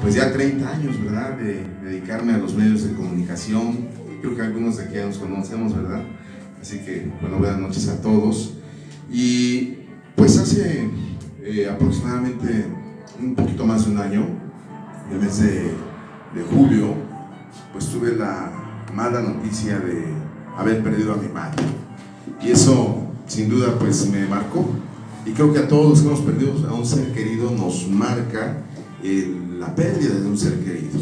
pues ya 30 años, ¿verdad?, de dedicarme a los medios de comunicación. Creo que algunos de aquí ya nos conocemos, ¿verdad? Así que, bueno, buenas noches a todos. Y pues hace aproximadamente un poquito más de un año, en el mes de julio, pues tuve la mala noticia de haber perdido a mi madre. Y eso, sin duda, pues me marcó. Y creo que a todos los que hemos perdido a un ser querido nos marca la pérdida de un ser querido.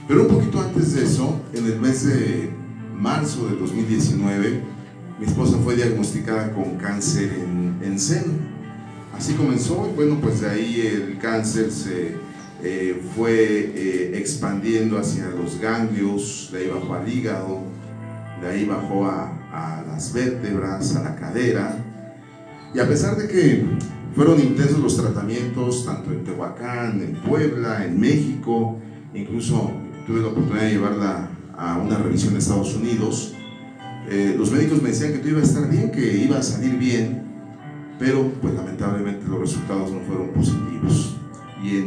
Pero un poquito antes de eso, en el mes de marzo de 2019, mi esposa fue diagnosticada con cáncer en seno. Así comenzó, y bueno, pues de ahí el cáncer se fue expandiendo hacia los ganglios, de ahí bajó al hígado, de ahí bajó a las vértebras, a la cadera. Y a pesar de que fueron intensos los tratamientos, tanto en Tehuacán, en Puebla, en México, incluso tuve la oportunidad de llevarla a una revisión de Estados Unidos, los médicos me decían que todo iba a estar bien, que iba a salir bien, pero pues lamentablemente los resultados no fueron positivos. Y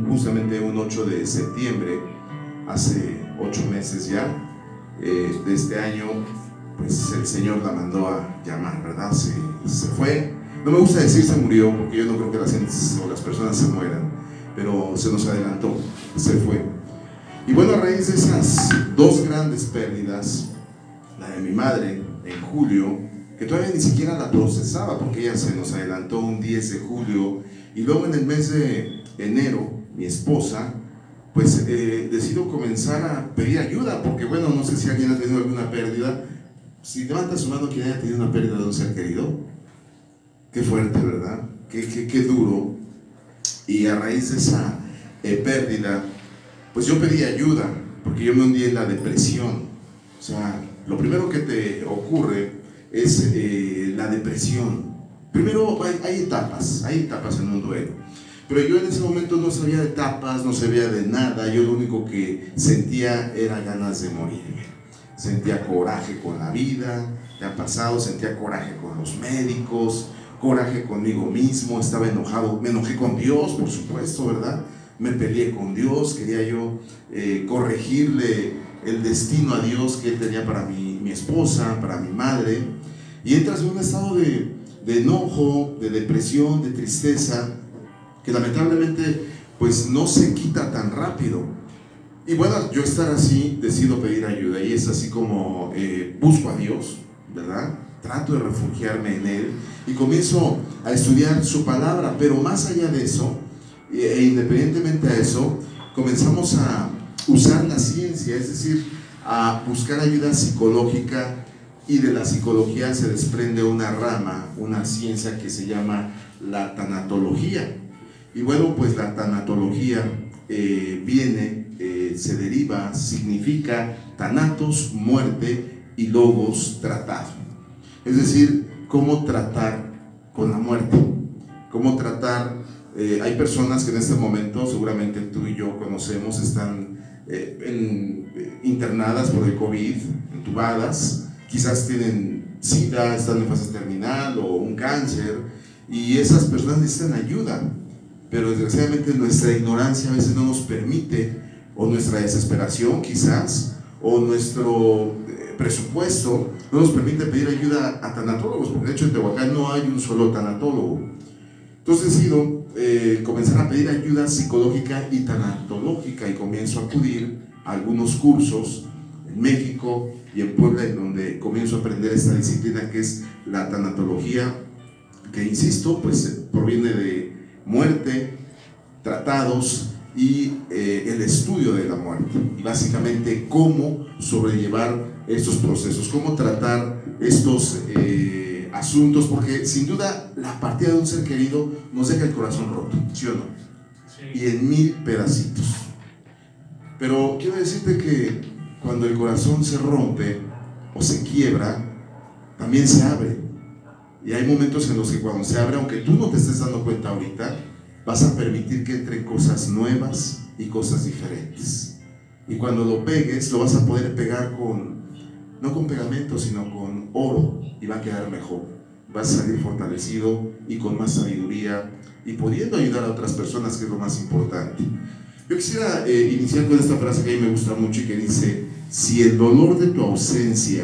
justamente un 8 de septiembre, hace 8 meses ya, de este año, pues el Señor la mandó a llamar, ¿verdad? Se fue. No me gusta decir se murió, porque yo no creo que las gentes o las personas se mueran, pero se nos adelantó, se fue. Y bueno, a raíz de esas dos grandes pérdidas, la de mi madre en julio, que todavía ni siquiera la procesaba, porque ella se nos adelantó un 10 de julio, y luego en el mes de enero, mi esposa, pues decidió comenzar a pedir ayuda, porque bueno, no sé si alguien ha tenido alguna pérdida. Si levanta su mano quien haya tenido una pérdida de un ser querido, qué fuerte, ¿verdad? Qué duro. Y a raíz de esa pérdida, pues yo pedí ayuda, porque yo me hundí en la depresión. O sea, lo primero que te ocurre es la depresión. Primero hay etapas en un duelo. Pero yo en ese momento no sabía de etapas, no sabía de nada. Yo lo único que sentía era ganas de morirme. Sentía coraje con la vida, ¿te ha pasado? Sentía coraje con los médicos, coraje conmigo mismo, estaba enojado, me enojé con Dios, por supuesto, ¿verdad? Me peleé con Dios, quería yo corregirle el destino a Dios que Él tenía para mi esposa, para mi madre. Y entras en un estado de enojo, de depresión, de tristeza, que lamentablemente pues no se quita tan rápido. Y bueno, yo estar así, decido pedir ayuda, y es así como busco a Dios, ¿verdad? Trato de refugiarme en Él y comienzo a estudiar su palabra. Pero más allá de eso, e independientemente a eso, comenzamos a usar la ciencia, es decir, a buscar ayuda psicológica, y de la psicología se desprende una rama, una ciencia que se llama la tanatología. Y bueno, pues la tanatología se deriva, significa thanatos, muerte, y logos, tratado. Es decir, cómo tratar con la muerte, cómo tratar. Hay personas que en este momento, seguramente tú y yo conocemos, están internadas por el COVID, entubadas, quizás tienen SIDA, están en fase terminal o un cáncer, y esas personas necesitan ayuda. Pero desgraciadamente nuestra ignorancia a veces no nos permite, o nuestra desesperación quizás, o nuestro presupuesto no nos permite pedir ayuda a tanatólogos, porque de hecho en Tehuacán no hay un solo tanatólogo. Entonces decido comenzar a pedir ayuda psicológica y tanatológica, y comienzo a acudir a algunos cursos en México y en Puebla, en donde comienzo a aprender esta disciplina que es la tanatología, que insisto, pues proviene de muerte, tratados y el estudio de la muerte, y básicamente cómo sobrellevar estos procesos, cómo tratar estos asuntos, porque sin duda la partida de un ser querido nos deja el corazón roto, ¿sí o no? Sí. Y en 1000 pedacitos. Pero quiero decirte que cuando el corazón se rompe o se quiebra, también se abre. Y hay momentos en los que cuando se abre, aunque tú no te estés dando cuenta ahorita, vas a permitir que entren cosas nuevas y cosas diferentes. Y cuando lo pegues, lo vas a poder pegar no con pegamento, sino con oro, y va a quedar mejor. vas a salir fortalecido y con más sabiduría y pudiendo ayudar a otras personas, que es lo más importante. Yo quisiera iniciar con esta frase que a mí me gusta mucho y que dice: si el dolor de tu ausencia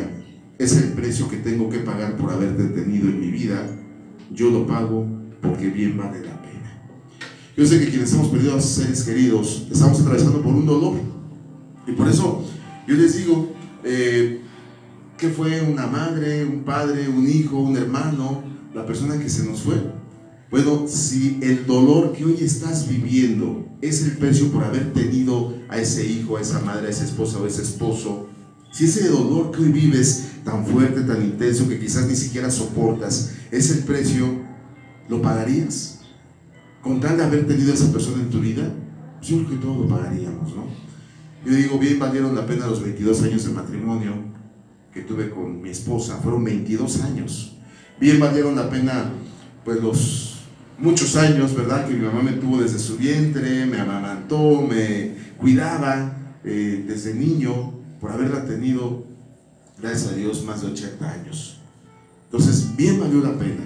es el precio que tengo que pagar por haberte tenido en mi vida, yo lo pago porque bien vale la pena. Yo sé que quienes hemos perdido a seres queridos estamos atravesando por un dolor, y por eso yo les digo, que fue una madre, un padre, un hijo, un hermano, la persona que se nos fue. Bueno, si el dolor que hoy estás viviendo es el precio por haber tenido a ese hijo, a esa madre, a esa esposa o a ese esposo, si ese dolor que hoy vives tan fuerte, tan intenso, que quizás ni siquiera soportas, es el precio, ¿lo pagarías? Con tal de haber tenido a esa persona en tu vida, pues yo creo que todo lo pagaríamos, ¿no? Yo digo, bien valieron la pena los 22 años de matrimonio que tuve con mi esposa. Fueron 22 años. Bien valieron la pena, pues, los muchos años, ¿verdad?, que mi mamá me tuvo desde su vientre, me amamantó, me cuidaba desde niño, por haberla tenido, gracias a Dios, más de 80 años. Entonces, bien valió la pena.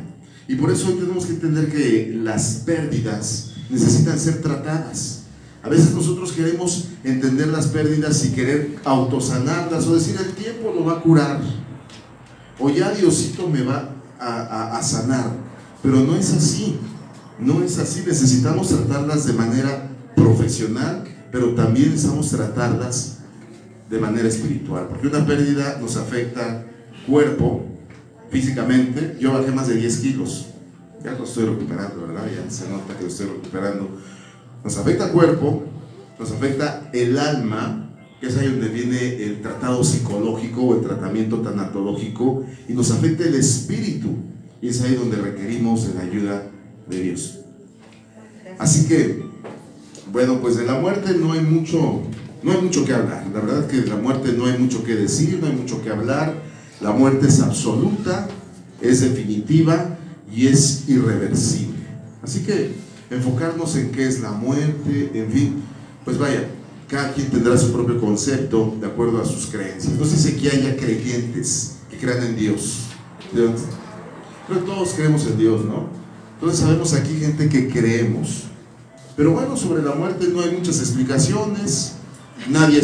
Y por eso hoy tenemos que entender que las pérdidas necesitan ser tratadas. A veces nosotros queremos entender las pérdidas y querer autosanarlas, o decir, el tiempo lo va a curar, o ya Diosito me va a sanar. Pero no es así, no es así. Necesitamos tratarlas de manera profesional, pero también necesitamos tratarlas de manera espiritual, porque una pérdida nos afecta cuerpo, físicamente. Yo bajé más de 10 kilos, ya lo estoy recuperando, ¿verdad? Ya se nota que lo estoy recuperando. Nos afecta el cuerpo, nos afecta el alma, que es ahí donde viene el tratado psicológico o el tratamiento tanatológico, y nos afecta el espíritu, y es ahí donde requerimos de la ayuda de Dios. Así que, bueno, pues de la muerte no hay mucho que hablar. La verdad es que de la muerte no hay mucho que decir, no hay mucho que hablar. La muerte es absoluta, es definitiva y es irreversible. Así que enfocarnos en qué es la muerte, en fin, pues vaya, cada quien tendrá su propio concepto de acuerdo a sus creencias. No sé si aquí haya creyentes que crean en Dios. Creo que todos creemos en Dios, ¿no? Entonces sabemos aquí gente que creemos. Pero bueno, sobre la muerte no hay muchas explicaciones. Nadie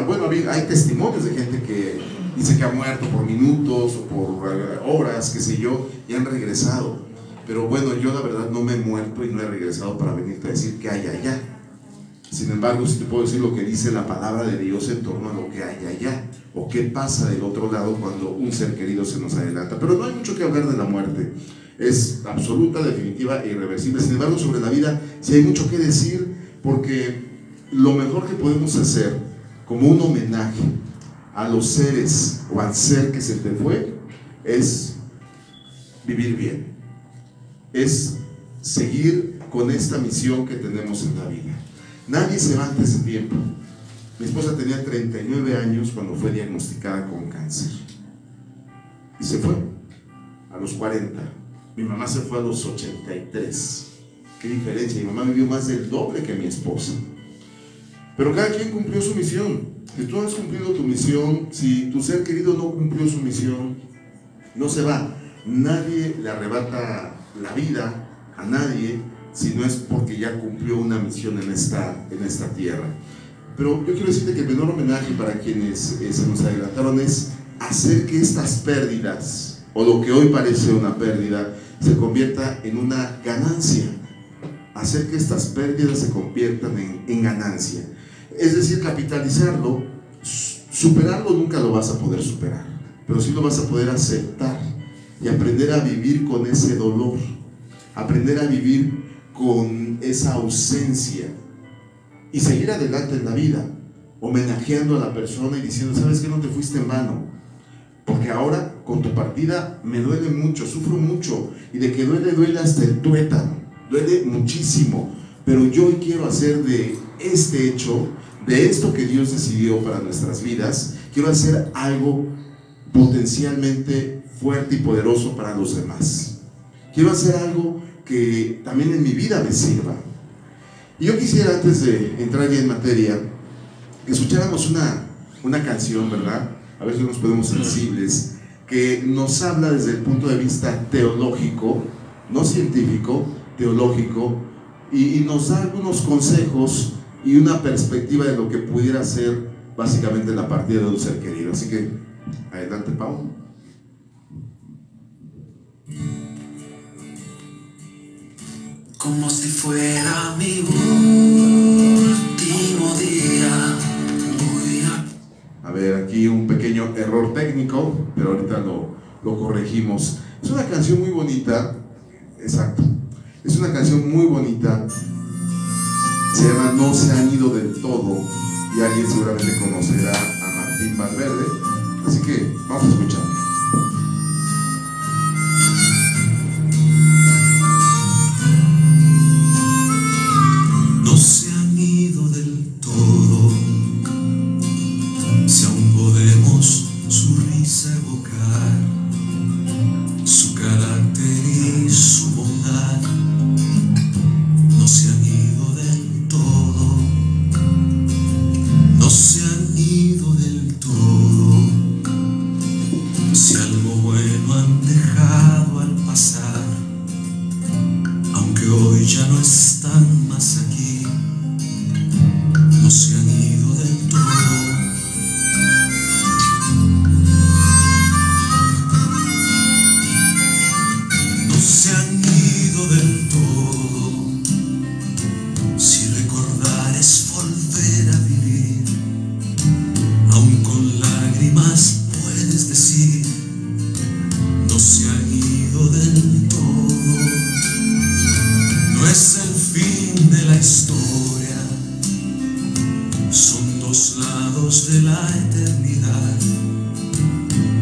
bueno, hay testimonios de gente que dice que ha muerto por minutos o por horas, qué sé yo, y han regresado. Pero bueno, yo la verdad no me he muerto y no he regresado para venirte a decir que hay allá. Sin embargo, sí te puedo decir lo que dice la palabra de Dios en torno a lo que hay allá, o qué pasa del otro lado cuando un ser querido se nos adelanta. Pero no hay mucho que hablar de la muerte. Es absoluta, definitiva e irreversible. Sin embargo, sobre la vida sí hay mucho que decir, porque lo mejor que podemos hacer como un homenaje a los seres o al ser que se te fue es vivir bien, es seguir con esta misión que tenemos en la vida. Nadie se va antes de tiempo. Mi esposa tenía 39 años cuando fue diagnosticada con cáncer y se fue a los 40. Mi mamá se fue a los 83. Qué diferencia. Mi mamá vivió más del doble que mi esposa. Pero cada quien cumplió su misión. Si tú has cumplido tu misión, si tu ser querido no cumplió su misión, no se va. Nadie le arrebata la vida a nadie si no es porque ya cumplió una misión en esta tierra. Pero yo quiero decirte que el menor homenaje para quienes se nos adelantaron es hacer que estas pérdidas, o lo que hoy parece una pérdida, se convierta en una ganancia. Hacer que estas pérdidas se conviertan en ganancia. Es decir, capitalizarlo. Superarlo nunca lo vas a poder superar, pero sí lo vas a poder aceptar y aprender a vivir con ese dolor, aprender a vivir con esa ausencia y seguir adelante en la vida, homenajeando a la persona y diciendo, ¿sabes qué? No te fuiste en vano, porque ahora con tu partida me duele mucho, sufro mucho, y de que duele hasta el tuétano, duele muchísimo, pero yo hoy quiero hacer de este hecho, de esto que Dios decidió para nuestras vidas, quiero hacer algo potencialmente fuerte y poderoso para los demás. Quiero hacer algo que también en mi vida me sirva. Y yo quisiera, antes de entrar ya en materia, que escucháramos una canción, ¿verdad? A ver si nos ponemos sensibles, que nos habla desde el punto de vista teológico, no científico, teológico, y nos da algunos consejos y una perspectiva de lo que pudiera ser básicamente la partida de un ser querido. Así que, adelante, Pau. Como si fuera mi último día, voy a ver, aquí un pequeño error técnico, pero ahorita lo corregimos. Es una canción muy bonita, exacto, es una canción muy bonita, se llama No se han ido del todo, y alguien seguramente conocerá a Martín Valverde, así que vamos a escuchar. No se han ido del todo, si aún podemos su risa evocar, su carácter y su bondad. No se han ido del todo, no se han ido del todo, si algo bueno han dejado al pasar, aunque hoy ya no están más aquí. No se han ido del todo. No se han ido del todo. Si recordar es volver a vivir, aún con lágrimas puedes decir, no se han ido del todo. No es el fin de la historia, son dos lados de la eternidad.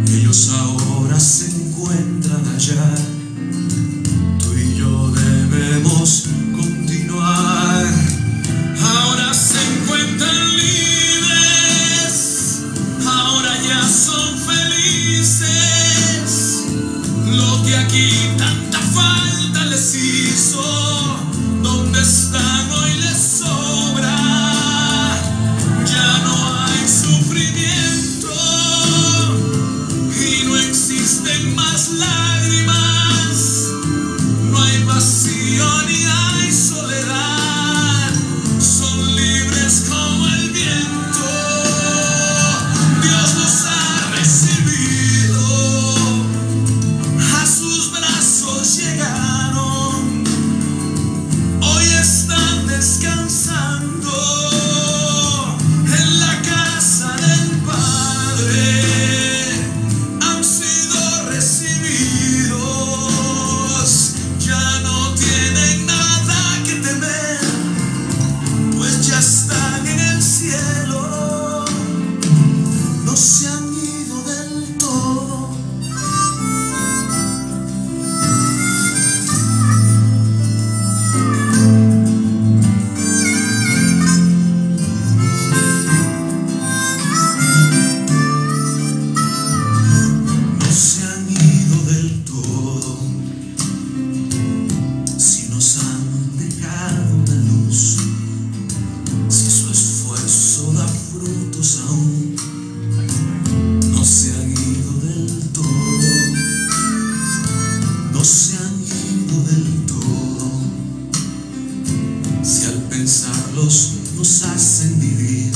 Ellos ahora se encuentran allá, tú y yo debemos continuar. Ahora se encuentran libres, ahora ya son felices. Lo que aquí tanta falta les hizo, ¿dónde están? Hoy les sobra. Ya no hay sufrimiento y no existen más lágrimas. No hay vacío ni hay soledad. Son libres como el viento. Dios los ha recibido. A sus brazos llegaron. Hoy están descansando en la casa del Padre. Han sido recibidos. Ya no tienen nada que temer, pues ya están en el cielo. No se han ido del todo. No se han ido del todo, si nos han dejado una luz, si su esfuerzo da frutos aún. No se han ido del todo, no se han ido del todo, si al pensarlos nos hacen vivir,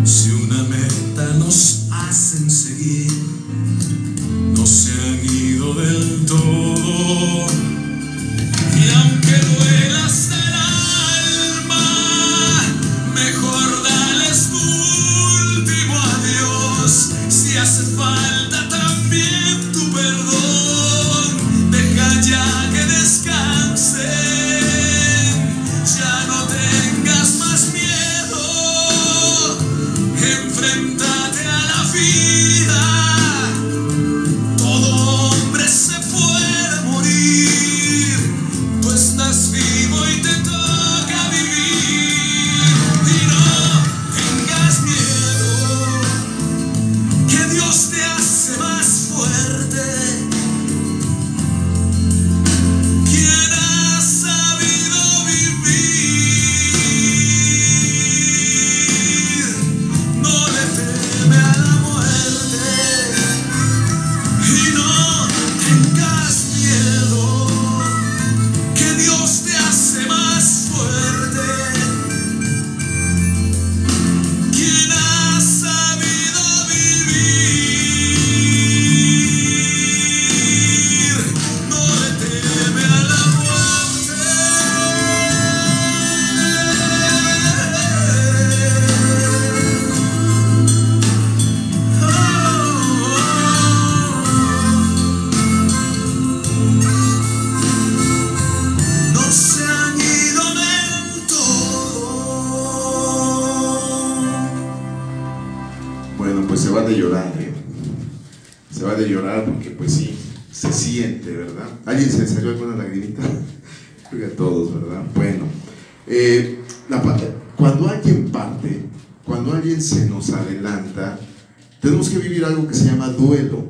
si una meta nos hacen seguir. No se han ido del todo, y aunque duela hasta el alma, mejor dales tu último adiós. Si hace falta también tu perdón, deja ya que descansen. Ya no tengas más miedo. de llorar porque pues sí, se siente, ¿verdad? ¿Alguien se le salió alguna lagrimita? Creo que a todos, ¿verdad? Bueno, cuando alguien parte, cuando alguien se nos adelanta, tenemos que vivir algo que se llama duelo.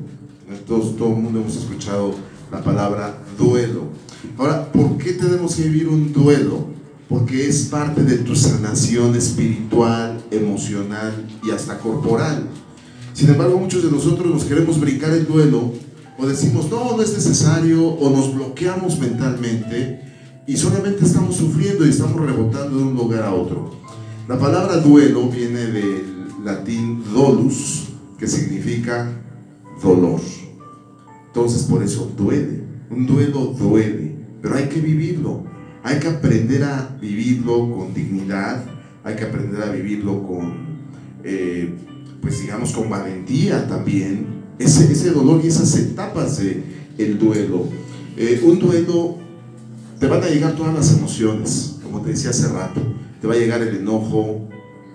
Todo el mundo hemos escuchado la palabra duelo. Ahora, ¿por qué tenemos que vivir un duelo? Porque es parte de tu sanación espiritual, emocional y hasta corporal. Sin embargo, muchos de nosotros nos queremos brincar el duelo, o decimos, no es necesario, o nos bloqueamos mentalmente y solamente estamos sufriendo y estamos rebotando de un lugar a otro. La palabra duelo viene del latín dolus, que significa dolor. Entonces, por eso duele. Un duelo duele, pero hay que vivirlo. Hay que aprender a vivirlo con dignidad, hay que aprender a vivirlo con, pues digamos, con valentía también. Ese dolor y esas etapas del duelo. Un duelo, te van a llegar todas las emociones, como te decía hace rato. Te va a llegar el enojo,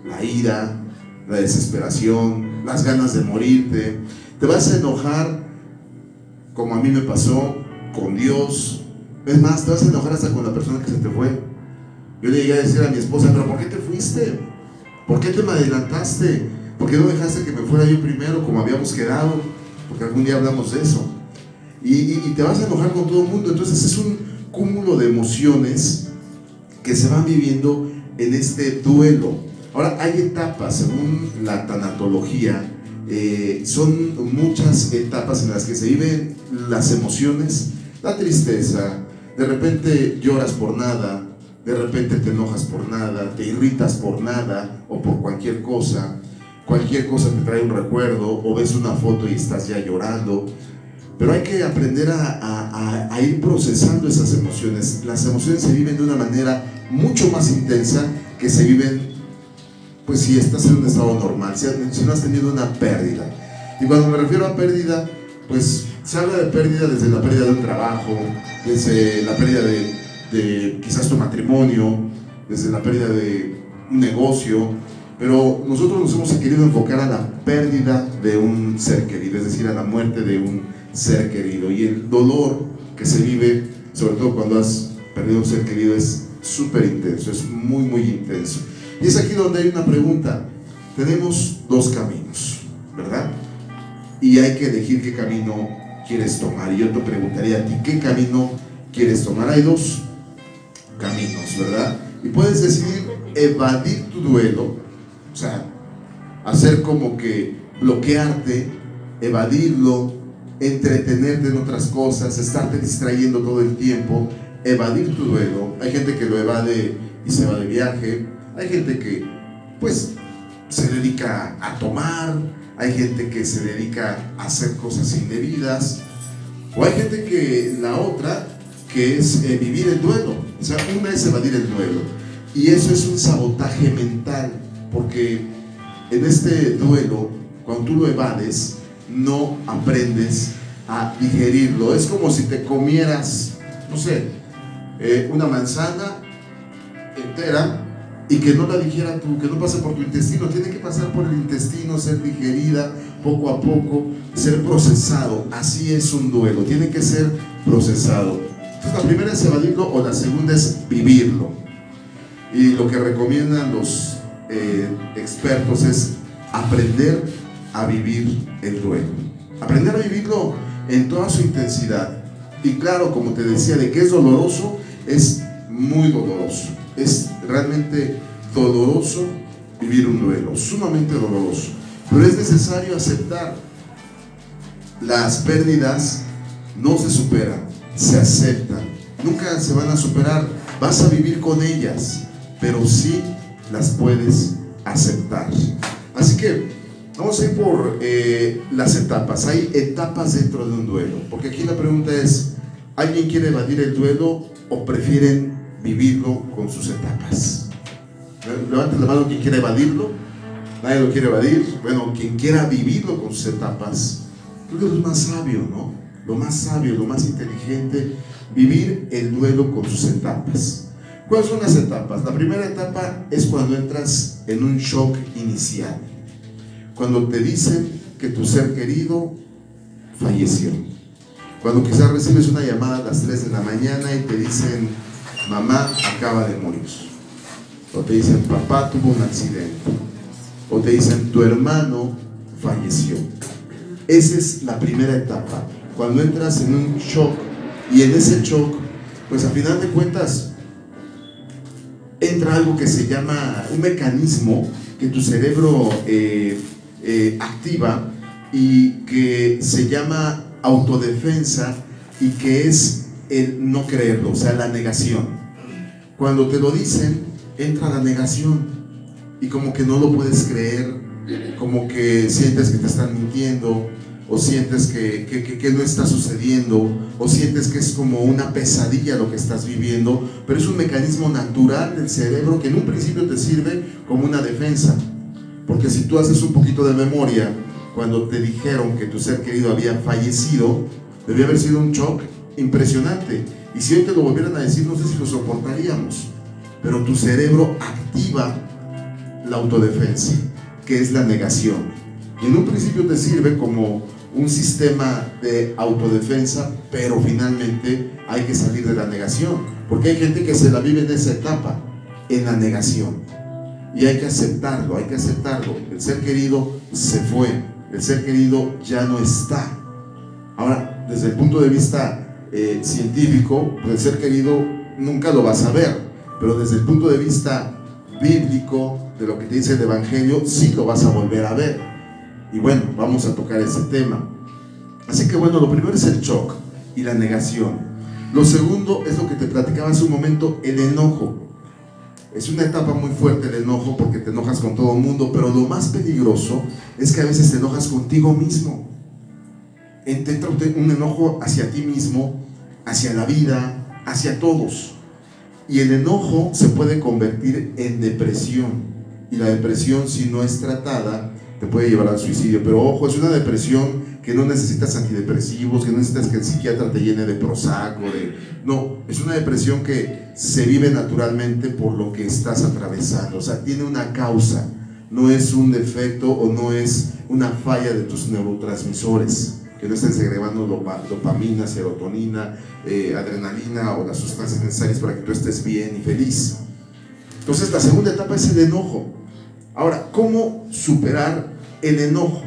la ira, la desesperación, las ganas de morirte. Te vas a enojar, como a mí me pasó, con Dios. Es más, te vas a enojar hasta con la persona que se te fue. Yo le llegué a decir a mi esposa, pero ¿por qué te fuiste? ¿Por qué te me adelantaste? ¿Por qué no dejaste que me fuera yo primero como habíamos quedado? Porque algún día hablamos de eso. Y te vas a enojar con todo el mundo. Entonces es un cúmulo de emociones que se van viviendo en este duelo. Ahora, hay etapas, según la tanatología, son muchas etapas en las que se viven las emociones, la tristeza, de repente lloras por nada, de repente te enojas por nada, te irritas por nada o por cualquier cosa te trae un recuerdo, o ves una foto y estás ya llorando. Pero hay que aprender a ir procesando esas emociones. Las emociones se viven de una manera mucho más intensa que se viven, pues si estás en un estado normal, si no has tenido una pérdida. Y cuando me refiero a pérdida, pues se habla de pérdida desde la pérdida de un trabajo, desde la pérdida de quizás tu matrimonio, desde la pérdida de un negocio, pero nosotros nos hemos querido enfocar a la pérdida de un ser querido, es decir, a la muerte de un ser querido. Y el dolor que se vive, sobre todo cuando has perdido un ser querido, es súper intenso, es muy, muy intenso. Y es aquí donde hay una pregunta. Tenemos dos caminos, ¿verdad? Y hay que elegir qué camino quieres tomar. Y yo te preguntaría a ti, ¿qué camino quieres tomar? Hay dos caminos, ¿verdad? Y puedes decidir evadir tu duelo, o sea, hacer como que bloquearte, evadirlo, entretenerte en otras cosas, estarte distrayendo todo el tiempo, evadir tu duelo. Hay gente que lo evade y se va de viaje, hay gente que pues se dedica a tomar, hay gente que se dedica a hacer cosas indebidas, o hay gente que la otra que es vivir el duelo. O sea, una es evadir el duelo, y eso es un sabotaje mental, porque en este duelo, cuando tú lo evades, no aprendes a digerirlo. Es como si te comieras, no sé, una manzana entera y que no la digiera tú, que no pase por tu intestino. Tiene que pasar por el intestino, ser digerida poco a poco, ser procesado. Así es un duelo, tiene que ser procesado. Entonces, la primera es evadirlo, o la segunda es vivirlo. Y lo que recomiendan los expertos es aprender a vivir el duelo, aprender a vivirlo en toda su intensidad. Y claro, como te decía, de que es doloroso, es muy doloroso, es realmente doloroso vivir un duelo, sumamente doloroso, pero es necesario aceptar. Las pérdidas no se superan, se aceptan, nunca se van a superar. Vas a vivir con ellas, pero sí las puedes aceptar. Así que vamos a ir por las etapas. Hay etapas dentro de un duelo, porque aquí la pregunta es, ¿alguien quiere evadir el duelo o prefieren vivirlo con sus etapas? Levanten la mano quien quiera evadirlo. Nadie lo quiere evadir. Bueno, quien quiera vivirlo con sus etapas, creo que es lo más sabio, ¿no? Lo más sabio, lo más inteligente, vivir el duelo con sus etapas. ¿Cuáles son las etapas? La primera etapa es cuando entras en un shock inicial, cuando te dicen que tu ser querido falleció. Cuando quizás recibes una llamada a las 3 de la mañana y te dicen, mamá acaba de morir. O te dicen, papá tuvo un accidente. O te dicen, tu hermano falleció. Esa es la primera etapa. Cuando entras en un shock, y en ese shock, pues a final de cuentas, entra algo que se llama un mecanismo que tu cerebro activa y que se llama autodefensa y que es el no creerlo, o sea, la negación. Cuando te lo dicen, entra la negación y como que no lo puedes creer, como que sientes que te están mintiendo, o sientes que no está sucediendo, o sientes que es como una pesadilla lo que estás viviendo, pero es un mecanismo natural del cerebro que en un principio te sirve como una defensa, porque si tú haces un poquito de memoria, cuando te dijeron que tu ser querido había fallecido, debió haber sido un shock impresionante, y si hoy te lo volvieran a decir, no sé si lo soportaríamos, pero tu cerebro activa la autodefensa, que es la negación, y en un principio te sirve como un sistema de autodefensa, pero finalmente hay que salir de la negación, porque hay gente que se la vive en esa etapa, en la negación, y hay que aceptarlo, hay que aceptarlo. El ser querido se fue, el ser querido ya no está. Ahora, desde el punto de vista científico, pues el ser querido nunca lo vas a ver, pero desde el punto de vista bíblico, de lo que te dice el Evangelio, sí lo vas a volver a ver. Y bueno, vamos a tocar ese tema. Así que bueno, lo primero es el shock y la negación. Lo segundo es lo que te platicaba hace un momento, el enojo. Es una etapa muy fuerte el enojo, porque te enojas con todo el mundo, pero lo más peligroso es que a veces te enojas contigo mismo. Entra un enojo hacia ti mismo, hacia la vida, hacia todos. Y el enojo se puede convertir en depresión. Y la depresión, si no es tratada, te puede llevar al suicidio. Pero ojo, es una depresión que no necesitas antidepresivos, que no necesitas que el psiquiatra te llene de Prozac no, es una depresión que se vive naturalmente por lo que estás atravesando. O sea, tiene una causa, no es un defecto o no es una falla de tus neurotransmisores, que no estén segregando dopamina, serotonina, adrenalina o las sustancias necesarias para que tú estés bien y feliz. Entonces la segunda etapa es el enojo. Ahora, ¿cómo superar el enojo?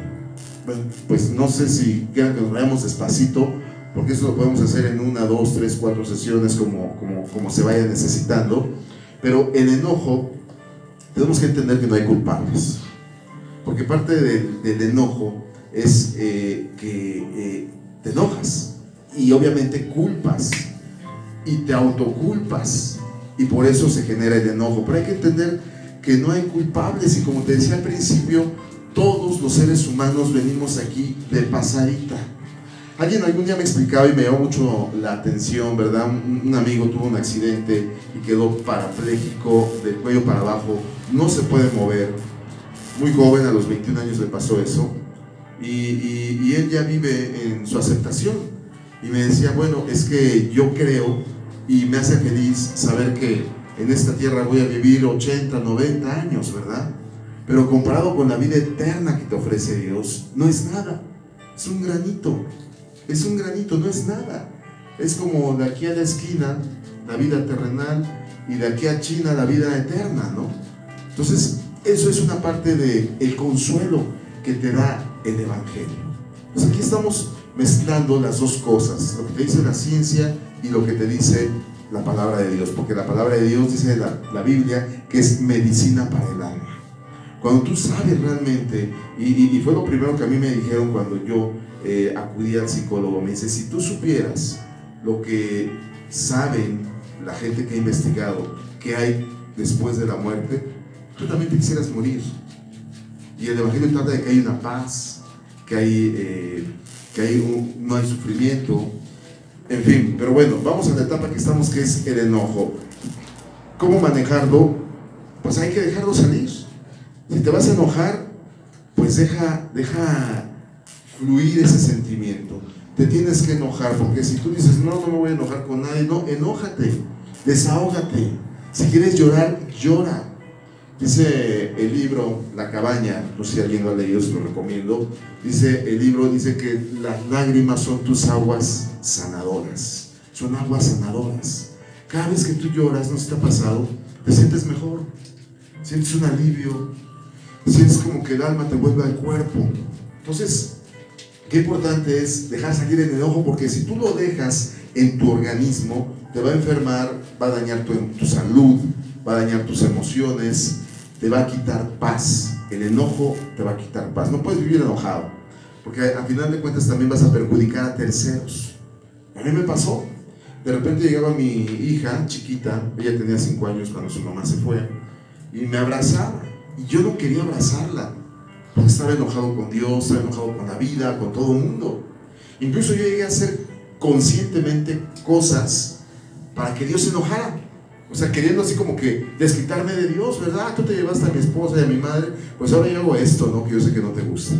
Bueno, pues no sé si quieran que nos vayamos despacito, porque eso lo podemos hacer en 1, 2, 3, 4 sesiones como se vaya necesitando. Pero el enojo, tenemos que entender que no hay culpables, porque parte del enojo es que te enojas y obviamente culpas y te autoculpas, y por eso se genera el enojo. Pero hay que entender que no hay culpables, y como te decía al principio, todos los seres humanos venimos aquí de pasadita. Alguien algún día me explicaba y me llamó mucho la atención, ¿verdad? Un amigo tuvo un accidente y quedó parapléjico del cuello para abajo, no se puede mover, muy joven, a los 21 años le pasó eso, y él ya vive en su aceptación, y me decía, bueno, es que yo creo y me hace feliz saber que en esta tierra voy a vivir 80, 90 años, ¿verdad? Pero comparado con la vida eterna que te ofrece Dios, no es nada, es un granito, no es nada. Es como de aquí a la esquina, la vida terrenal, y de aquí a China, la vida eterna, ¿no? Entonces, eso es una parte del consuelo que te da el Evangelio. Pues aquí estamos mezclando las dos cosas, lo que te dice la ciencia y lo que te dice la palabra de Dios, porque la palabra de Dios dice la Biblia que es medicina para el alma. Cuando tú sabes realmente, y fue lo primero que a mí me dijeron cuando yo acudí al psicólogo, me dice, si tú supieras lo que saben la gente que ha investigado que hay después de la muerte, tú también te quisieras morir. Y el Evangelio trata de que hay una paz, que no hay sufrimiento, en fin. Pero bueno, vamos a la etapa que estamos, que es el enojo. ¿Cómo manejarlo? Pues hay que dejarlo salir. Si te vas a enojar, pues deja fluir ese sentimiento. Te tienes que enojar, porque si tú dices, no me voy a enojar con nadie, no, enójate, desahógate. Si quieres llorar, llora. Dice el libro La Cabaña, no sé si alguien lo ha leído, se lo recomiendo. Dice el libro, dice que las lágrimas son tus aguas sanadoras. Son aguas sanadoras. Cada vez que tú lloras, ¿no se te ha pasado? Te sientes mejor, sientes un alivio, sientes como que el alma te vuelve al cuerpo. Entonces, qué importante es dejar salir el enojo, porque si tú lo dejas en tu organismo, te va a enfermar, va a dañar tu salud, va a dañar tus emociones, te va a quitar paz. El enojo te va a quitar paz. No puedes vivir enojado, porque al final de cuentas también vas a perjudicar a terceros. A mí me pasó. De repente llegaba mi hija chiquita, ella tenía 5 años cuando su mamá se fue, y me abrazaba, y yo no quería abrazarla, porque estaba enojado con Dios, estaba enojado con la vida, con todo el mundo. Incluso yo llegué a hacer conscientemente cosas para que Dios se enojara. O sea, queriendo así como que desquitarme de Dios, ¿verdad? Tú te llevaste a mi esposa y a mi madre, pues ahora yo hago esto, ¿no? Que yo sé que no te gusta.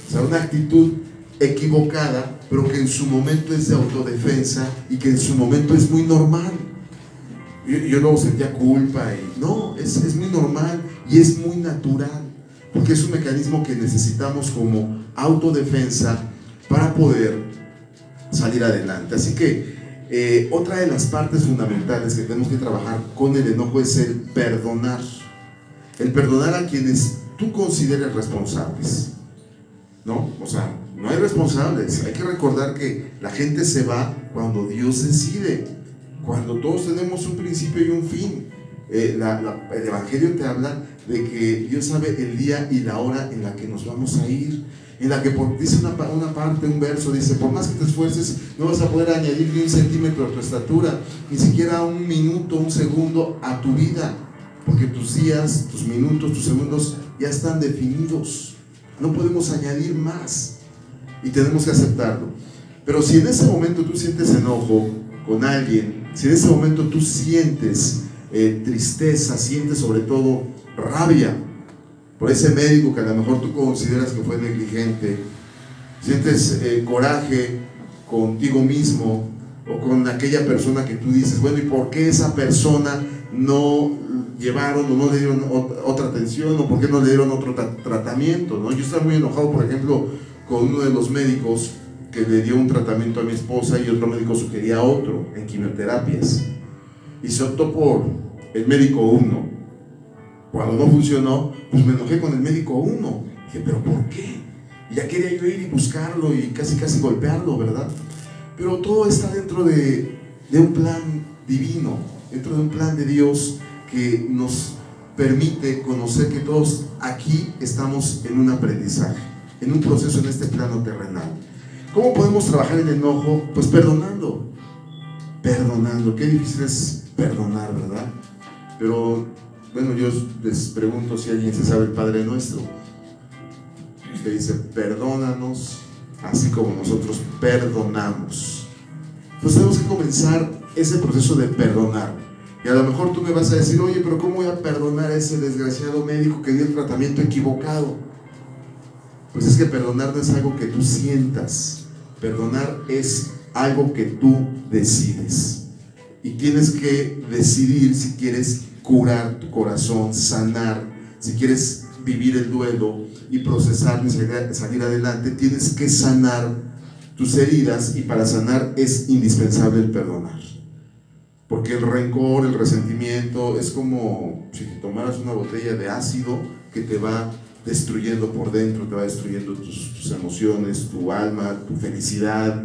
O sea, una actitud equivocada, pero que en su momento es de autodefensa y que en su momento es muy normal. Yo luego sentía culpa y no, es muy normal y es muy natural, porque es un mecanismo que necesitamos como autodefensa para poder salir adelante. Así que otra de las partes fundamentales que tenemos que trabajar con el enojo es el perdonar a quienes tú consideres responsables, ¿no? O sea, no hay responsables. Hay que recordar que la gente se va cuando Dios decide, cuando todos tenemos un principio y un fin. El Evangelio te habla de que Dios sabe el día y la hora en la que nos vamos a ir, en la que dice una parte, un verso, dice: por más que te esfuerces, no vas a poder añadir ni 1 centímetro a tu estatura, ni siquiera 1 minuto, 1 segundo a tu vida, porque tus días, tus minutos, tus segundos ya están definidos. No podemos añadir más y tenemos que aceptarlo. Pero si en ese momento tú sientes enojo con alguien, si en ese momento tú sientes tristeza, sientes sobre todo rabia por ese médico que a lo mejor tú consideras que fue negligente, sientes coraje contigo mismo o con aquella persona que tú dices: bueno, ¿y por qué esa persona no llevaron o no le dieron otra atención, o por qué no le dieron otro tratamiento, ¿no? Yo estaba muy enojado, por ejemplo, con uno de los médicos que le dio un tratamiento a mi esposa y otro médico sugería otro en quimioterapias, y se optó por el médico 1. Cuando no funcionó, pues me enojé con el médico 1. Dije: ¿pero por qué? Y ya quería yo ir y buscarlo y casi golpearlo, ¿verdad? Pero todo está dentro de un plan divino, dentro de un plan de Dios que nos permite conocer que todos aquí estamos en un aprendizaje, en un proceso en este plano terrenal. ¿Cómo podemos trabajar el enojo? Pues perdonando. Qué difícil es perdonar, ¿verdad? Pero bueno, yo les pregunto si alguien se sabe el Padre Nuestro. Usted dice: perdónanos así como nosotros perdonamos. Pues tenemos que comenzar ese proceso de perdonar. Y a lo mejor tú me vas a decir: oye, pero ¿cómo voy a perdonar a ese desgraciado médico que dio el tratamiento equivocado? Pues es que perdonar no es algo que tú sientas. Perdonar es algo que tú decides. Y tienes que decidir si quieres curar tu corazón, sanar, si quieres vivir el duelo y procesarlo y salir adelante. Tienes que sanar tus heridas, y para sanar es indispensable el perdonar. Porque el rencor, el resentimiento es como si te tomaras una botella de ácido que te va destruyendo por dentro, te va destruyendo tus emociones, tu alma, tu felicidad,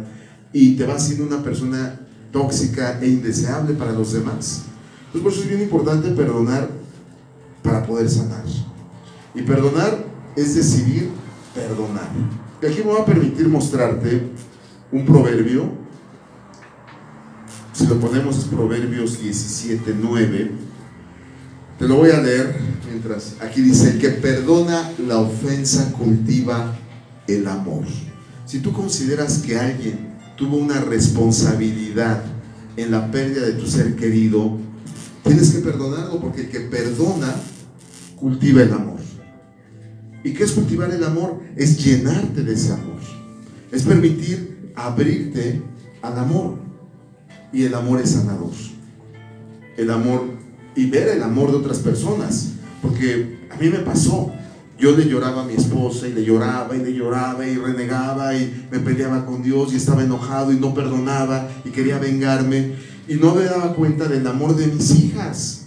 y te va haciendo una persona tóxica e indeseable para los demás. Entonces, por eso es bien importante perdonar para poder sanar. Y perdonar es decidir perdonar. Y aquí me voy a permitir mostrarte un proverbio. Si lo ponemos, es Proverbios 17:9. Te lo voy a leer mientras. Aquí dice: el que perdona la ofensa cultiva el amor. Si tú consideras que alguien tuvo una responsabilidad en la pérdida de tu ser querido, tienes que perdonarlo, porque el que perdona cultiva el amor. ¿Y qué es cultivar el amor? Es llenarte de ese amor, es permitir abrirte al amor. Y el amor es sanador. El amor, y ver el amor de otras personas. porque a mí me pasó. Yo le lloraba a mi esposa y le lloraba y le lloraba y renegaba y me peleaba con Dios y estaba enojado y no perdonaba y quería vengarme y no me daba cuenta del amor de mis hijas,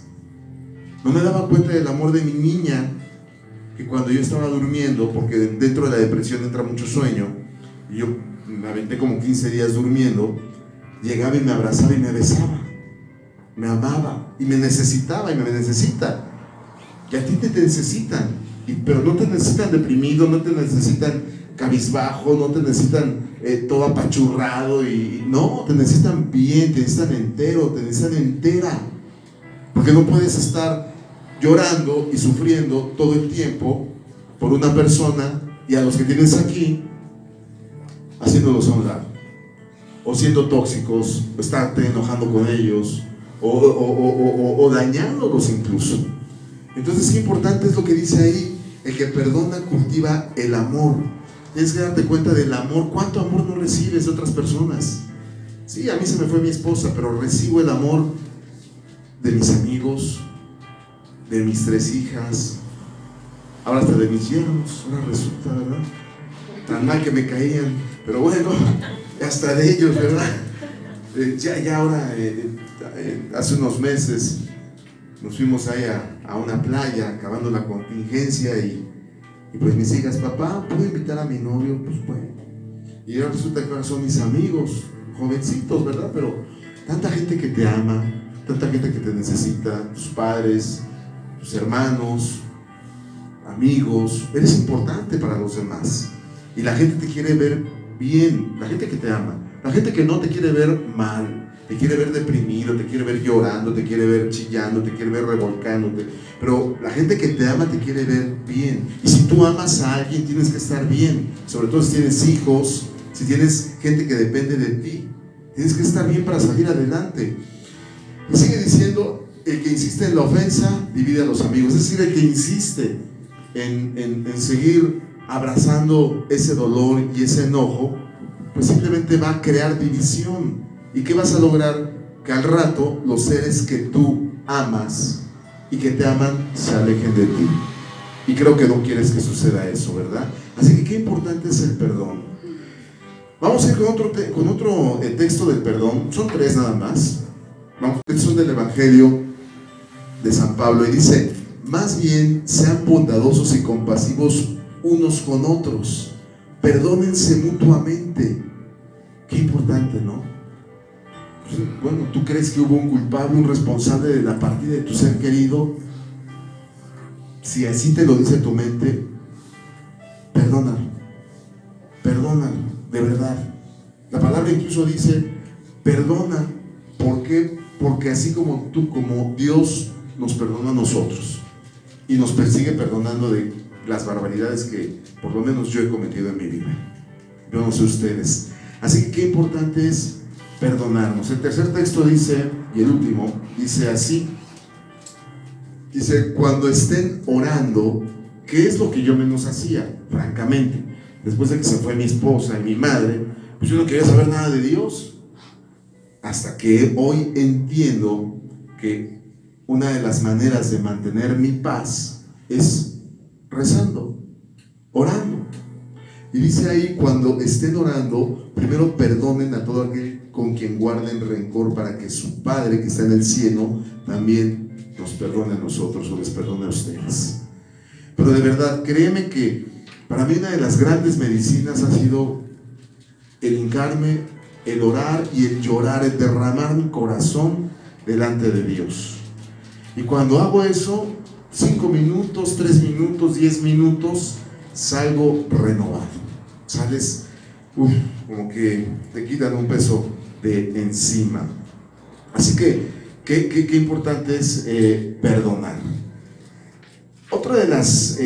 no me daba cuenta del amor de mi niña, que cuando yo estaba durmiendo, porque dentro de la depresión entra mucho sueño, y yo me aventé como 15 días durmiendo, llegaba y me abrazaba y me besaba, me amaba y me necesitaba y me necesita, y a ti te necesitan. Pero no te necesitan deprimido, no te necesitan cabizbajo, no te necesitan todo apachurrado, no, te necesitan bien, te necesitan entero, te necesitan entera, porque no puedes estar llorando y sufriendo todo el tiempo por una persona y a los que tienes aquí haciéndolos a un lado, o siendo tóxicos, o estarte enojando con ellos, o dañándolos incluso. Entonces, qué importante es lo que dice ahí: el que perdona cultiva el amor. Tienes que darte cuenta del amor. ¿Cuánto amor no recibes de otras personas? Sí, a mí se me fue mi esposa, pero recibo el amor de mis amigos, de mis 3 hijas, ahora hasta de mis yernos. Ahora resulta, ¿verdad? Tan mal que me caían, pero bueno, hasta de ellos, ¿verdad? Ya ahora, hace unos meses nos fuimos ahí a una playa, acabando la contingencia, y pues mis hijas: papá, ¿puedo invitar a mi novio? Pues bueno. Y ahora resulta que ahora son mis amigos, jovencitos, ¿verdad? Pero tanta gente que te ama, tanta gente que te necesita, tus padres, tus hermanos, amigos. Eres importante para los demás. Y la gente te quiere ver bien, la gente que te ama. La gente que no te quiere ver mal, te quiere ver deprimido, te quiere ver llorando, te quiere ver chillando, te quiere ver revolcándote. Pero la gente que te ama te quiere ver bien. Y si tú amas a alguien, tienes que estar bien. Sobre todo si tienes hijos, si tienes gente que depende de ti, tienes que estar bien para salir adelante. Y sigue diciendo: el que insiste en la ofensa divide a los amigos. Es decir, el que insiste en seguir abrazando ese dolor y ese enojo, pues simplemente va a crear división. ¿Y qué vas a lograr? Que al rato los seres que tú amas y que te aman se alejen de ti. Y creo que no quieres que suceda eso, ¿verdad? Así que qué importante es el perdón. Vamos a ir con otro texto del perdón. Son 3 nada más. Son del Evangelio de San Pablo, y dice: más bien sean bondadosos y compasivos unos con otros, perdónense mutuamente. Qué importante, ¿no? Bueno, ¿tú crees que hubo un culpable, un responsable de la partida de tu ser querido? Si así te lo dice tu mente, perdónalo, perdónalo, de verdad. La palabra incluso dice: perdona. ¿Por qué? Porque así como Dios nos perdona a nosotros y nos persigue perdonando de las barbaridades que por lo menos yo he cometido en mi vida. Yo no sé ustedes. Así que qué importante es perdonarnos. El tercer texto dice, y el último, dice así: dice, cuando estén orando, ¿qué es lo que yo menos hacía? Francamente, después de que se fue mi esposa y mi madre, pues yo no quería saber nada de Dios, hasta que hoy entiendo que una de las maneras de mantener mi paz es rezando, orando. Y dice ahí: cuando estén orando, primero perdonen a todo aquel con quien guarden rencor, para que su Padre que está en el cielo también nos perdone a nosotros, o les perdone a ustedes. Pero de verdad, créeme que para mí una de las grandes medicinas ha sido el hincarme, el orar y el llorar, el derramar mi corazón delante de Dios. Y cuando hago eso, 5 minutos, 3 minutos, 10 minutos, salgo renovado. Sales, como que te quitan un peso de encima. Así que, qué importante es perdonar. Otra de las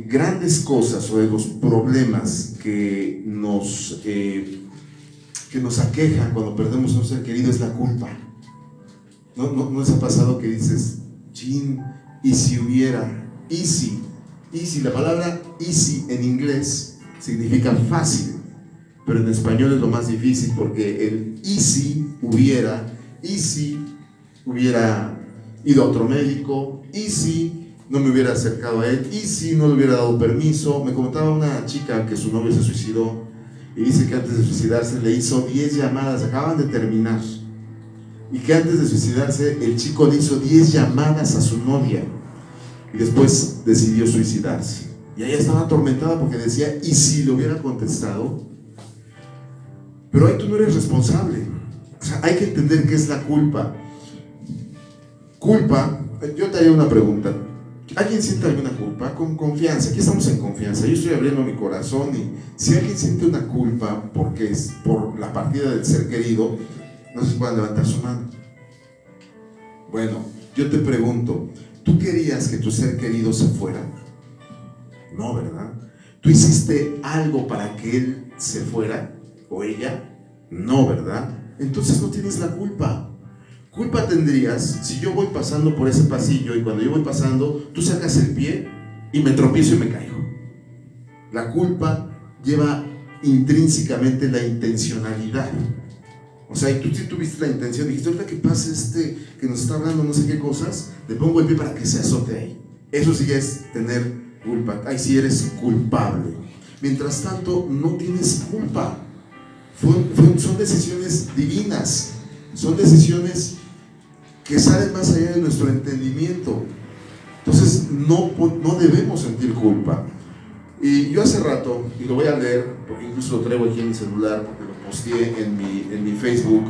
grandes cosas, o de los problemas que nos aquejan cuando perdemos a un ser querido, es la culpa. ¿No les ha pasado que dices: chin, y si hubiera, easy? La palabra easy en inglés significa fácil, pero en español es lo más difícil, porque el easy hubiera ido a otro médico, easy no me hubiera acercado a él, y si no le hubiera dado permiso. Me comentaba una chica que su novio se suicidó y dice que antes de suicidarse le hizo 10 llamadas, acaban de terminar, y que antes de suicidarse el chico le hizo 10 llamadas a su novia y después decidió suicidarse. Y ella estaba atormentada porque decía, ¿y si le hubiera contestado? Pero ahí tú no eres responsable. O sea, hay que entender qué es la culpa. Culpa, yo te haría una pregunta. ¿Alguien siente alguna culpa? Con confianza, aquí estamos en confianza, yo estoy abriendo mi corazón, y si alguien siente una culpa porque es por la partida del ser querido, no se puede levantar su mano. Bueno, yo te pregunto, ¿tú querías que tu ser querido se fuera? No, ¿verdad? ¿Tú hiciste algo para que él se fuera o ella? No, ¿verdad? Entonces no tienes la culpa. Culpa tendrías si yo voy pasando por ese pasillo y cuando yo voy pasando, tú sacas el pie y me tropiezo y me caigo. La culpa lleva intrínsecamente la intencionalidad. O sea, y tú sí tuviste la intención, dijiste, ahorita que pase este que nos está hablando no sé qué cosas, le pongo el pie para que se azote ahí. Eso sí es tener culpa. Ahí sí eres culpable. Mientras tanto, no tienes culpa. Son decisiones divinas. Son decisiones que salen más allá de nuestro entendimiento. Entonces no debemos sentir culpa. Y yo hace rato, y lo voy a leer porque incluso lo traigo aquí en mi celular porque lo posteé en mi Facebook,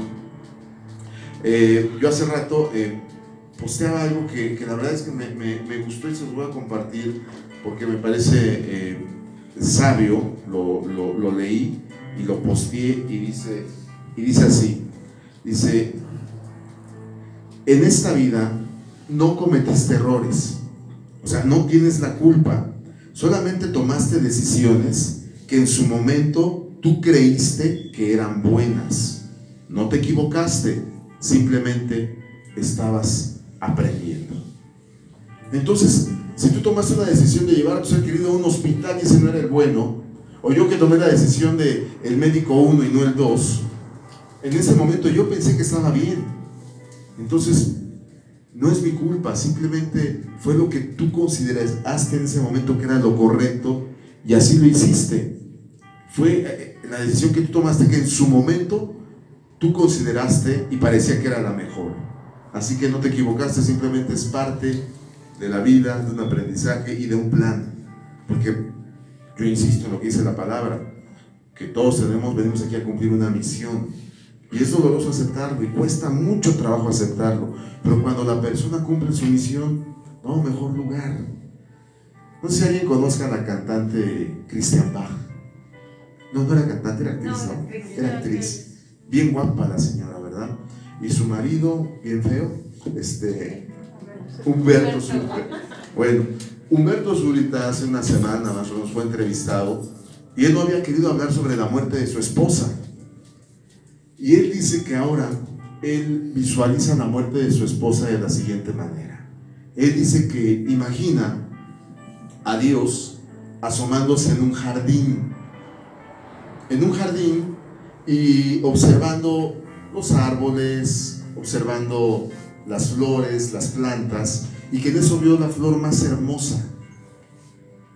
yo hace rato posteaba algo que la verdad es que me gustó y se los voy a compartir porque me parece sabio. Lo leí y lo posteé y dice así. Dice, en esta vida no cometiste errores, o sea, no tienes la culpa, solamente tomaste decisiones que en su momento tú creíste que eran buenas. No te equivocaste, simplemente estabas aprendiendo. Entonces, si tú tomaste una decisión de llevar a tu ser querido a un hospital y ese no era el bueno, o yo que tomé la decisión de el médico 1 y no el 2, en ese momento yo pensé que estaba bien. Entonces, no es mi culpa, simplemente fue lo que tú consideraste en ese momento que era lo correcto y así lo hiciste. Fue la decisión que tú tomaste que en su momento tú consideraste y parecía que era la mejor. Así que no te equivocaste, simplemente es parte de la vida, de un aprendizaje y de un plan. Porque yo insisto en lo que dice la palabra, que todos venimos aquí a cumplir una misión. Y es doloroso aceptarlo y cuesta mucho trabajo aceptarlo, pero cuando la persona cumple su misión, no, mejor lugar. No sé si alguien conozca a la cantante Christian Bach. No era cantante, era actriz, ¿no? Era actriz. Bien guapa la señora, ¿verdad? Y su marido, bien feo, Humberto Zurita. Bueno, Humberto Zurita hace una semana más o menos fue entrevistado y él no había querido hablar sobre la muerte de su esposa. Y él dice que ahora él visualiza la muerte de su esposa de la siguiente manera. Él dice que imagina a Dios asomándose en un jardín y observando los árboles, observando las flores, las plantas, y que en eso vio la flor más hermosa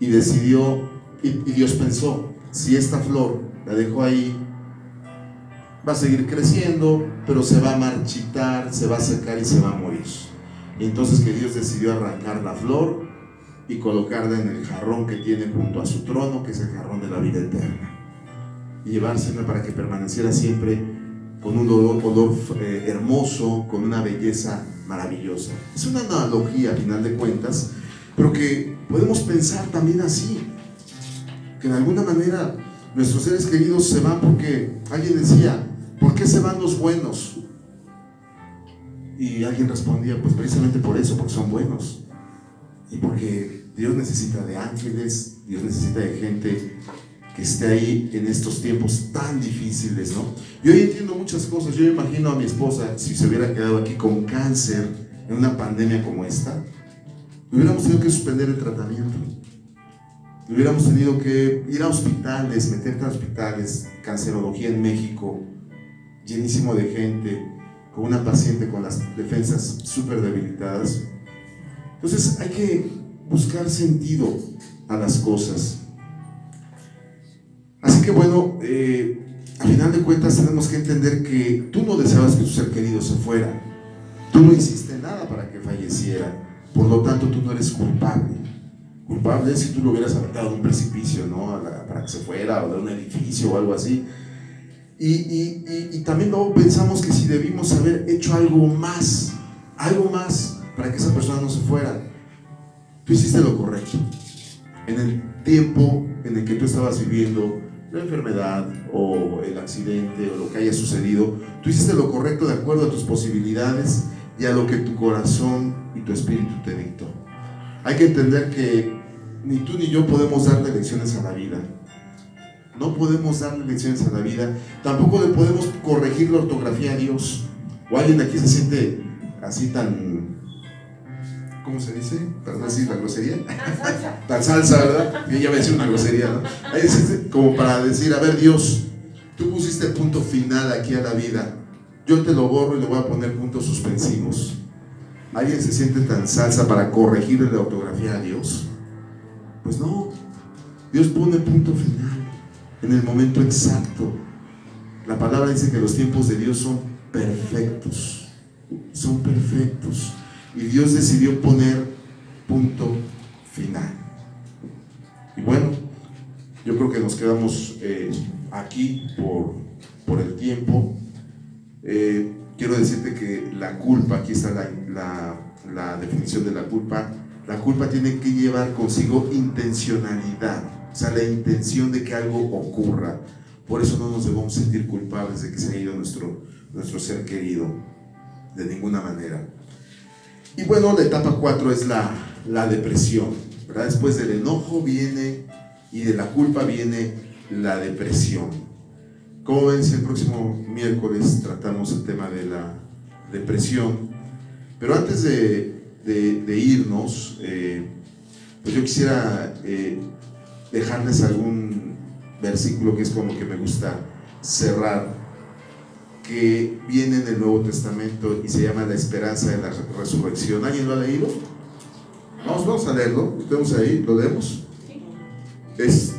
y decidió, y Dios pensó, si esta flor la dejo ahí, va a seguir creciendo, pero se va a marchitar, se va a secar y se va a morir. Y entonces que Dios decidió arrancar la flor y colocarla en el jarrón que tiene junto a su trono, que es el jarrón de la vida eterna, y llevársela para que permaneciera siempre con un olor hermoso, con una belleza maravillosa. Es una analogía a final de cuentas, pero que podemos pensar también así, que en alguna manera nuestros seres queridos se van porque alguien decía, ¿por qué se van los buenos? Y alguien respondía, pues precisamente por eso, porque son buenos. Y porque Dios necesita de ángeles, Dios necesita de gente que esté ahí en estos tiempos tan difíciles, ¿no? Yo hoy entiendo muchas cosas. Yo imagino a mi esposa, si se hubiera quedado aquí con cáncer en una pandemia como esta, hubiéramos tenido que suspender el tratamiento. Hubiéramos tenido que ir a hospitales, meterte a hospitales, cancerología en México, llenísimo de gente, con una paciente con las defensas súper debilitadas. Entonces hay que buscar sentido a las cosas. Así que bueno, a final de cuentas tenemos que entender que tú no deseabas que tu ser querido se fuera, tú no hiciste nada para que falleciera, por lo tanto tú no eres culpable. Culpable es si tú lo hubieras aventado de un precipicio, ¿no? Para que se fuera, o de un edificio o algo así. Y también luego pensamos que si debimos haber hecho algo más para que esa persona no se fuera. Tú hiciste lo correcto. En el tiempo en el que tú estabas viviendo la enfermedad o el accidente o lo que haya sucedido, tú hiciste lo correcto de acuerdo a tus posibilidades y a lo que tu corazón y tu espíritu te dictó. Hay que entender que ni tú ni yo podemos darle lecciones a la vida. No podemos darle lecciones a la vida. Tampoco le podemos corregir la ortografía a Dios. O alguien de aquí se siente así tan... ¿Cómo se dice? ¿Para no decir la grosería? Tan salsa, ¿verdad? Yo ya voy a decir una grosería, ¿no? Ahí dice, como para decir, a ver, Dios, tú pusiste punto final aquí a la vida. Yo te lo borro y le voy a poner puntos suspensivos. ¿Alguien se siente tan salsa para corregirle la ortografía a Dios? Pues no. Dios pone punto final en el momento exacto. La palabra dice que los tiempos de Dios son perfectos. Son perfectos. Y Dios decidió poner punto final. Y bueno, yo creo que nos quedamos aquí por el tiempo. Quiero decirte que la culpa, aquí está la definición de la culpa. La culpa tiene que llevar consigo intencionalidad, o sea, la intención de que algo ocurra. Por eso no nos debemos sentir culpables de que se haya ido nuestro ser querido, de ninguna manera. Y bueno, la etapa 4 es la depresión, ¿verdad? Después del enojo viene, y de la culpa viene la depresión. Como ven, si el próximo miércoles tratamos el tema de la depresión. Pero antes de irnos, pues yo quisiera dejarles algún versículo que es como que me gusta cerrar, que viene en el Nuevo Testamento y se llama la esperanza de la resurrección. ¿Alguien lo ha leído? Vamos a leerlo. Estamos ahí, lo leemos. Es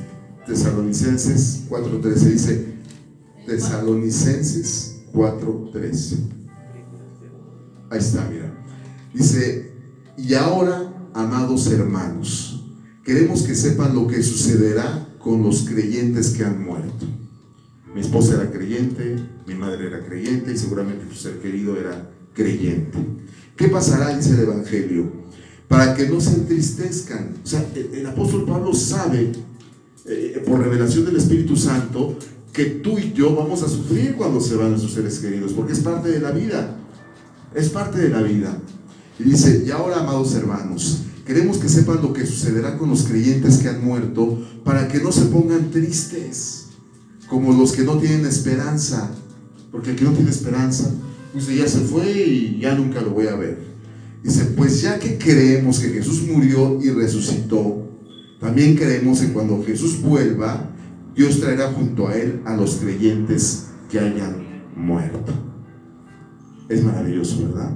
Tesalonicenses 4:13. Dice Tesalonicenses 4:13. Ahí está, mira. Dice: y ahora, amados hermanos, queremos que sepan lo que sucederá con los creyentes que han muerto. Mi esposa era creyente, mi madre era creyente y seguramente tu ser querido era creyente. ¿Qué pasará? Dice el Evangelio, para que no se entristezcan. O sea, el apóstol Pablo sabe, por revelación del Espíritu Santo, que tú y yo vamos a sufrir cuando se van nuestros seres queridos, porque es parte de la vida. Es parte de la vida. Y dice: y ahora, amados hermanos, queremos que sepan lo que sucederá con los creyentes que han muerto, para que no se pongan tristes como los que no tienen esperanza, porque el que no tiene esperanza, pues ya se fue y ya nunca lo voy a ver. Dice: pues ya que creemos que Jesús murió y resucitó, también creemos que cuando Jesús vuelva, Dios traerá junto a él a los creyentes que hayan muerto. Es maravilloso, ¿verdad?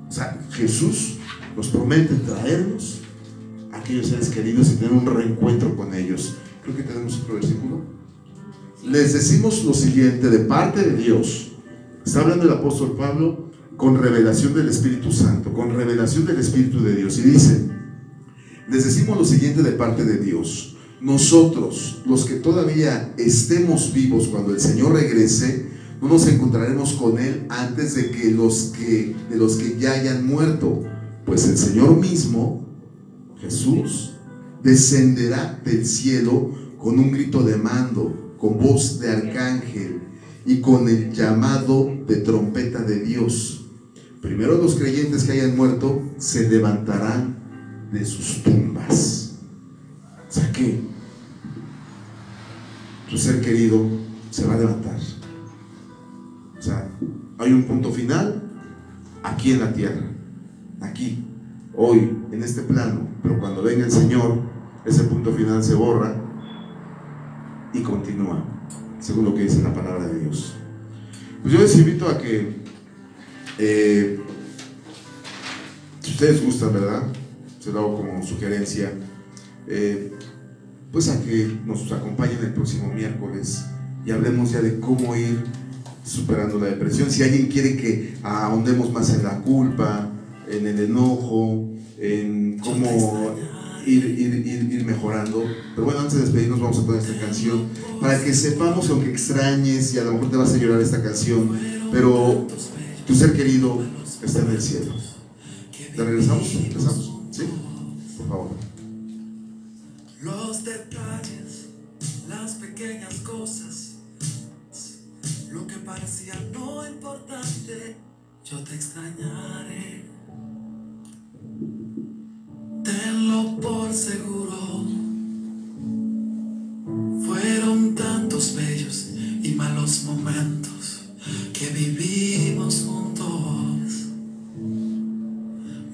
O sea, Jesús nos promete traernos a aquellos seres queridos y tener un reencuentro con ellos. Creo que tenemos otro versículo. Les decimos lo siguiente de parte de Dios. Está hablando el apóstol Pablo con revelación del Espíritu Santo, con revelación del Espíritu de Dios. Y dice: les decimos lo siguiente de parte de Dios. Nosotros, los que todavía estemos vivos cuando el Señor regrese, no nos encontraremos con Él antes de los que ya hayan muerto. Pues el Señor mismo, Jesús, descenderá del cielo con un grito de mando, con voz de arcángel y con el llamado de trompeta de Dios. Primero los creyentes que hayan muerto se levantarán de sus tumbas. O sea que tu ser querido se va a levantar. O sea, hay un punto final aquí en la tierra, aquí, hoy, en este plano. Pero cuando venga el Señor, ese punto final se borra y continúa, según lo que dice la palabra de Dios. Pues yo les invito a que, si ustedes gustan, ¿verdad?, se lo hago como sugerencia, pues a que nos acompañen el próximo miércoles y hablemos ya de cómo ir superando la depresión. Si alguien quiere que ahondemos más en la culpa, en el enojo, en cómo ir mejorando. Pero bueno, antes de despedirnos vamos a poner esta canción para que sepamos, aunque extrañes y a lo mejor te vas a llorar esta canción, pero tu ser querido está en el cielo. ¿Te regresamos? ¿Empezamos? ¿Sí? Por favor. Los detalles, las pequeñas cosas, lo que parecía no importante, yo te extrañaré. Tenlo por seguro. Fueron tantos bellos y malos momentos que vivimos juntos.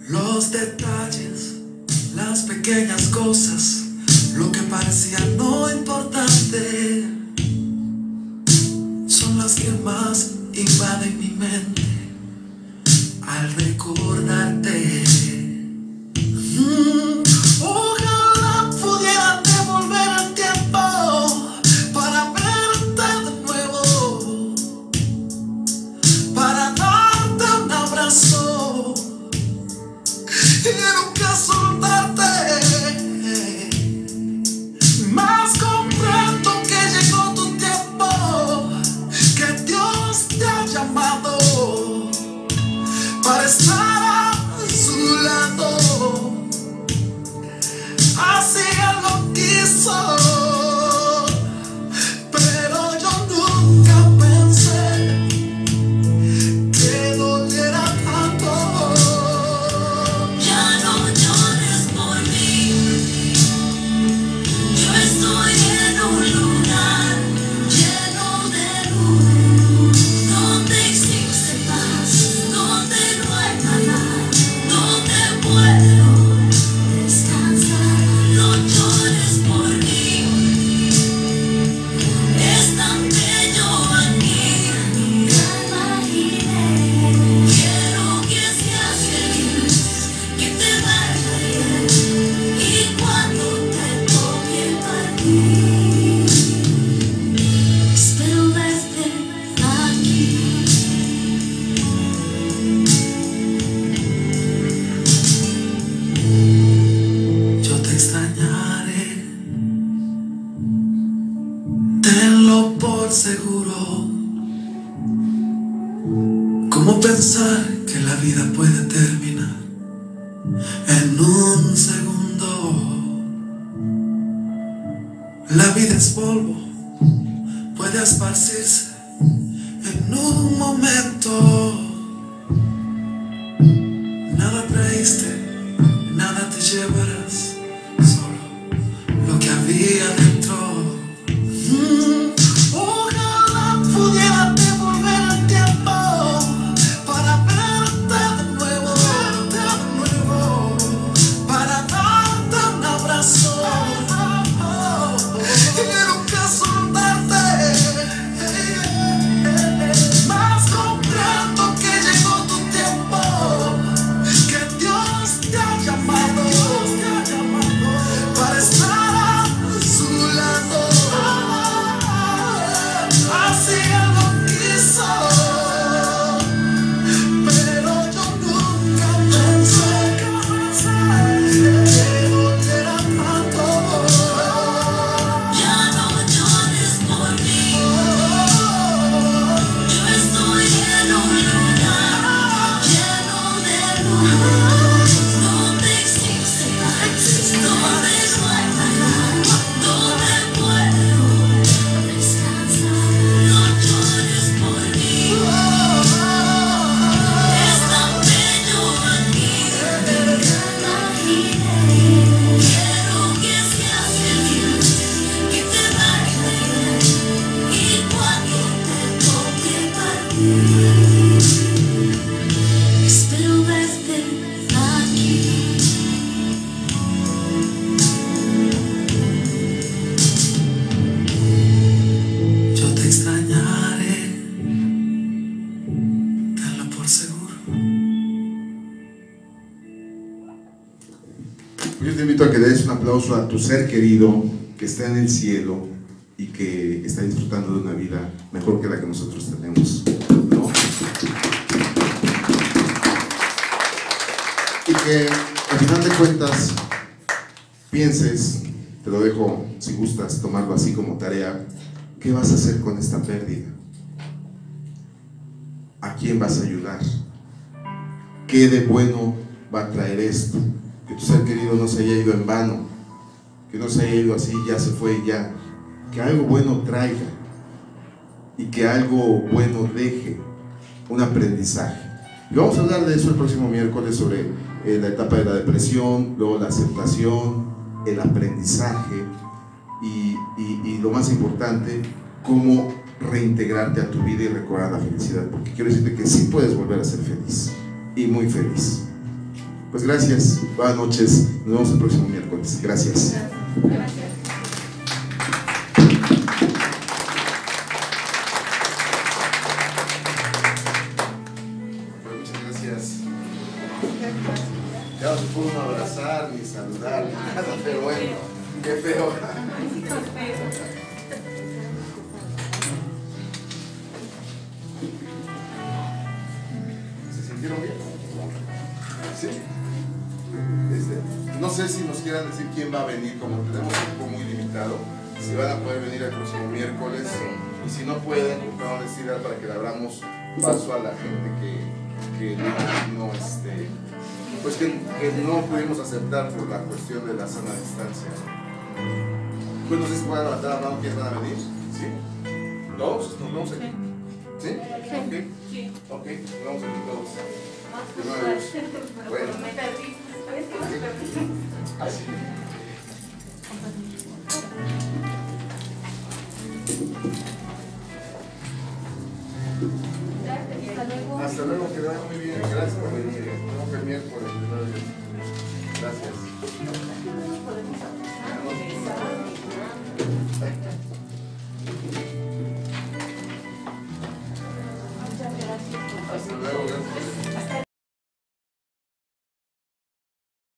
Los detalles, las pequeñas cosas, lo que parecía no importante, son las que más invaden mi mente al recordarte. Ojalá pudiera devolver el tiempo para verte de nuevo, para darte un abrazo y nunca soltarte. Más comprendo que llegó tu tiempo, que Dios te ha llamado para estar a su lado. Así Él lo quiso, pero yo nunca pensé que doliera tanto. Ya no llores por mí, yo estoy en un lugar lleno de luz, donde existe paz, donde no hay maldad, donde puedo descansar. No llores por mí, es tan bello aquí, calma y quiero que seas feliz, que te vaya bien, y cuando te toque partir, espero verte aquí. Yo te extrañaré, tenlo por seguro. ¿Cómo pensar que la vida puede terminar en un segundo? La vida es polvo, puede esparcirse en un momento. Nada traíste, nada te llevarás, solo lo que había dentro. Ojalá pudiera devolver el tiempo para verte de nuevo, para darte un abrazo y nunca soltarte. Más comprendo que llegó tu tiempo, que Dios Pues yo te invito a que le des un aplauso a tu ser querido que está en el cielo y que está disfrutando de una vida mejor que la que nosotros tenemos, ¿no? Y que al final de cuentas pienses, te lo dejo si gustas tomarlo así como tarea, ¿qué vas a hacer con esta pérdida? ¿A quién vas a ayudar? ¿Qué de bueno va a traer esto? Que tu ser querido no se haya ido en vano, que no se haya ido así, ya se fue y ya. Que algo bueno traiga y que algo bueno deje, un aprendizaje. Y vamos a hablar de eso el próximo miércoles, sobre la etapa de la depresión, luego la aceptación, el aprendizaje y lo más importante, cómo reintegrarte a tu vida y recobrar la felicidad, porque quiero decirte que sí puedes volver a ser feliz y muy feliz. Pues gracias, buenas noches, nos vemos el próximo miércoles. Gracias. Gracias. Muchas gracias. Ya no se pudo abrazar ni saludar ni nada, pero bueno, qué feo. ¿Se sintieron bien? Sí. No sé si nos quieran decir quién va a venir, como tenemos un tiempo muy limitado, si van a poder venir el próximo miércoles, y si no pueden, vamos a decir para que le abramos paso a la gente que no pudimos aceptar por la cuestión de la sana distancia. Pues no sé si pueden levantar la mano quiénes van a venir. ¿Sí? ¿Todos? ¿Nos vemos aquí? ¿Sí? Ok. Ok, nos vemos aquí todos. Primero Dios. Bueno.